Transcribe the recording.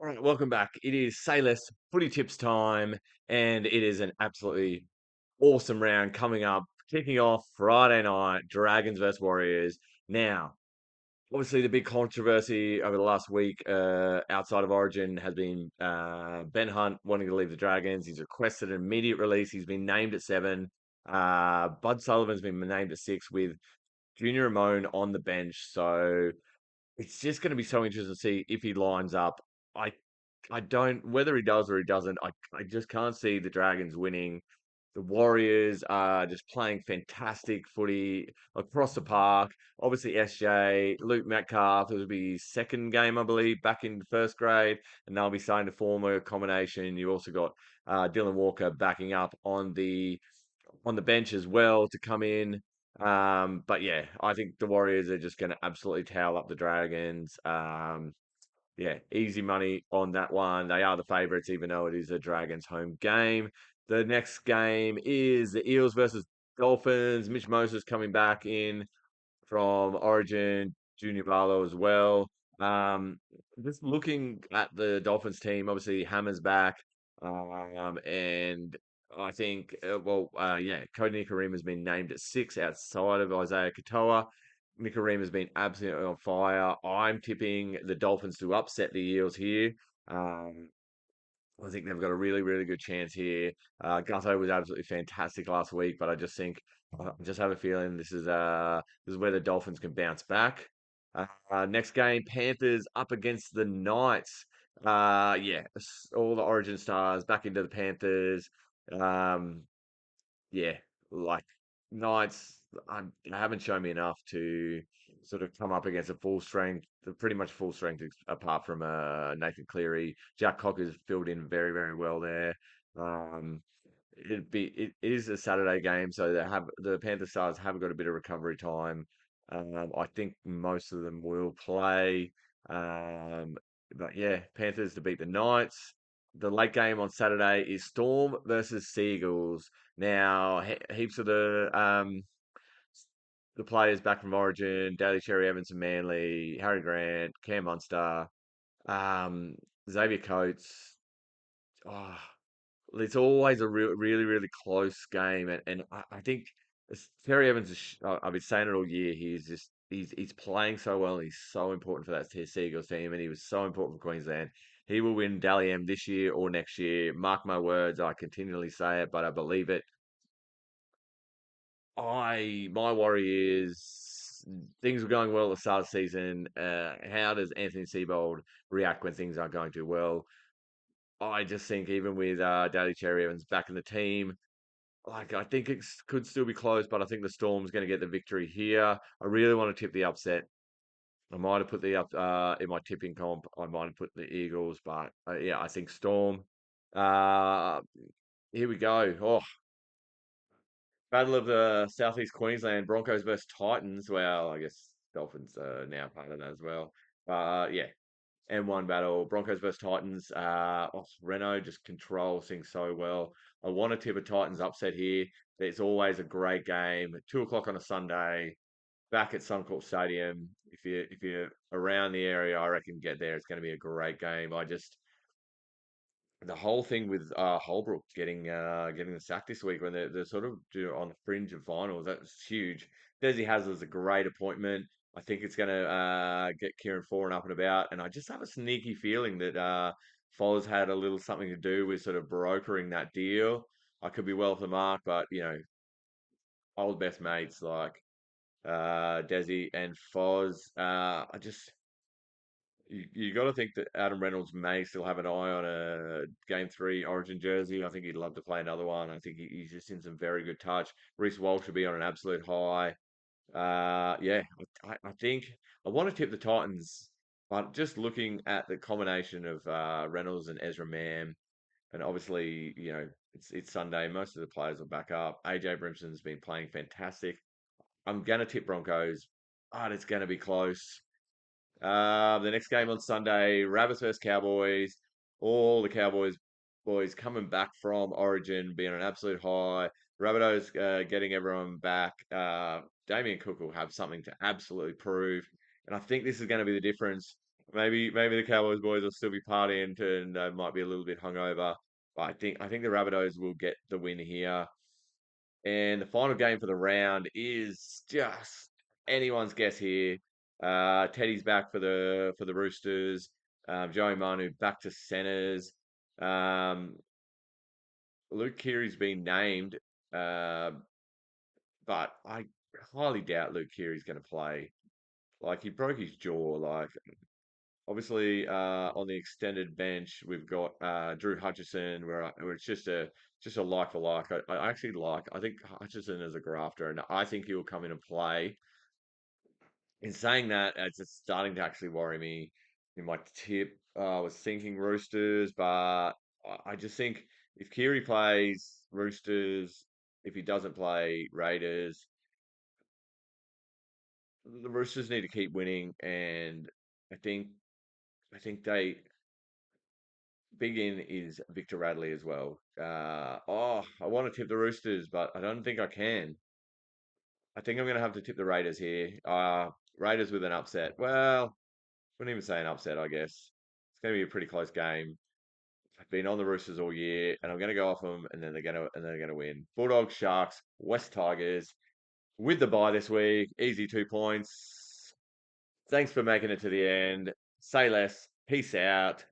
All right, welcome back. It is Say Less Footy Tips time, and it is an absolutely awesome round coming up, kicking off Friday night, Dragons versus Warriors. Now, obviously, the big controversy over the last week outside of Origin has been Ben Hunt wanting to leave the Dragons. He's requested an immediate release. He's been named at 7. Bud Sullivan's been named at 6 with Junior Ramon on the bench. So it's just going to be so interesting to see if he lines up. I I don't whether he does or he doesn't. I just can't see the Dragons winning. The Warriors are just playing fantastic footy across the park. Obviously, SJ, Luke Metcalf, it will be his second game, I believe, back in first grade, and they'll be starting to form a combination. You also got Dylan Walker backing up on the bench as well to come in. But yeah, I think the Warriors are just going to absolutely towel up the Dragons. Yeah, easy money on that one. They are the favourites, even though it is a Dragons home game. The next game is the Eels versus Dolphins. Mitch Moses coming back in from Origin, Junior Barlow as well. Um, just looking at the Dolphins team, obviously Hammer's back, and I think, yeah, Cody Nikorima has been named at 6 outside of Isaiah Katoa. Nikorima has been absolutely on fire. I'm tipping the Dolphins to upset the Eels here. Um, I think they've got a really, really good chance here. Gutho was absolutely fantastic last week, but I just have a feeling this is where the Dolphins can bounce back. Next game, Panthers up against the Knights. All the Origin stars back into the Panthers. Um, yeah, like Knights, they haven't shown me enough to sort of come up against a full strength, pretty much full strength, apart from Nathan Cleary. Jack Cocker's filled in very, very well there. Um, it is a Saturday game, so the Panther Stars have got a bit of recovery time. I think most of them will play. Um, but yeah, Panthers to beat the Knights. The late game on Saturday is Storm versus Seagulls. Now, heaps of the players back from Origin, Daly Cherry Evans and Manly, Harry Grant, Cam Munster, um, Xavier Coates. Oh, it's always a really, really close game, and I think Terry Evans. I've been saying it all year. He's playing so well. He's so important for that Seagulls team, and he was so important for Queensland. He will win Dally M this year or next year. Mark my words. I continually say it, but I believe it. My worry is things were going well at the start of the season. How does Anthony Seibold react when things aren't going too well? I just think even with Daly Cherry Evans back in the team, like I think it could still be close, but I think the Storm's going to get the victory here. I really want to tip the upset. I might have put the up in my tipping comp. I might have put the Eagles, but yeah, I think Storm. Uh, Here we go. Oh, Battle of the Southeast Queensland Broncos versus Titans. Well, I guess Dolphins are now part of that as well. Yeah, M1 battle, Broncos versus Titans. Renault just controls things so well. I want to tip a Titans upset here. It's always a great game. 2 o'clock on a Sunday, back at Suncorp Stadium. If you're around the area, I reckon get there. It's going to be a great game. The whole thing with Holbrook getting the sack this week when they're sort of on the fringe of finals. That's huge. Desi Hasler's a great appointment. I think it's going to get Kieran Foran up and about, and I just have a sneaky feeling that Foller's had a little something to do with sort of brokering that deal. I could be well off the mark, but old best mates like Desi and Foz. I just you got to think that Adam Reynolds may still have an eye on a Game 3 Origin jersey. I think he'd love to play another one. I think he's just in some very good touch. Reece Walsh should be on an absolute high. Yeah, I think I want to tip the Titans, but just looking at the combination of Reynolds and Ezra Mam, and obviously, it's Sunday. Most of the players will back up. AJ Brimson's been playing fantastic. I'm going to tip Broncos, but it's going to be close. The next game on Sunday, Rabbits versus Cowboys. All the Cowboys boys coming back from Origin, being an absolute high. Rabbitohs getting everyone back. Damien Cook will have something to absolutely prove, and I think this is going to be the difference. Maybe the Cowboys boys will still be partying and might be a little bit hungover. But I think the Rabbitohs will get the win here. And the final game for the round is just anyone's guess here. Teddy's back for the Roosters. Joey Manu back to centers. Um, Luke Keary's been named, uh, but I highly doubt Luke Keary's going to play. Like he broke his jaw. Like obviously on the extended bench we've got Drew Hutchison, where it's just a like for like. I actually like. I think Hutchison is a grafter, and I think he'll come in and play. In saying that, it's just starting to actually worry me in my tip. I was thinking Roosters, but I just think if Kiri plays Roosters, if he doesn't play Raiders, the Roosters need to keep winning, and I think I think they big in is Victor Radley as well. I want to tip the Roosters, but I don't think I can. I think I'm going to have to tip the Raiders here. Raiders with an upset. Well, wouldn't even say an upset, I guess. It's going to be a pretty close game. I've been on the Roosters all year, and I'm going to go off them, and then they're going to win. Bulldogs, Sharks, West Tigers with the bye this week. Easy 2 points. Thanks for making it to the end. Say less. Peace out.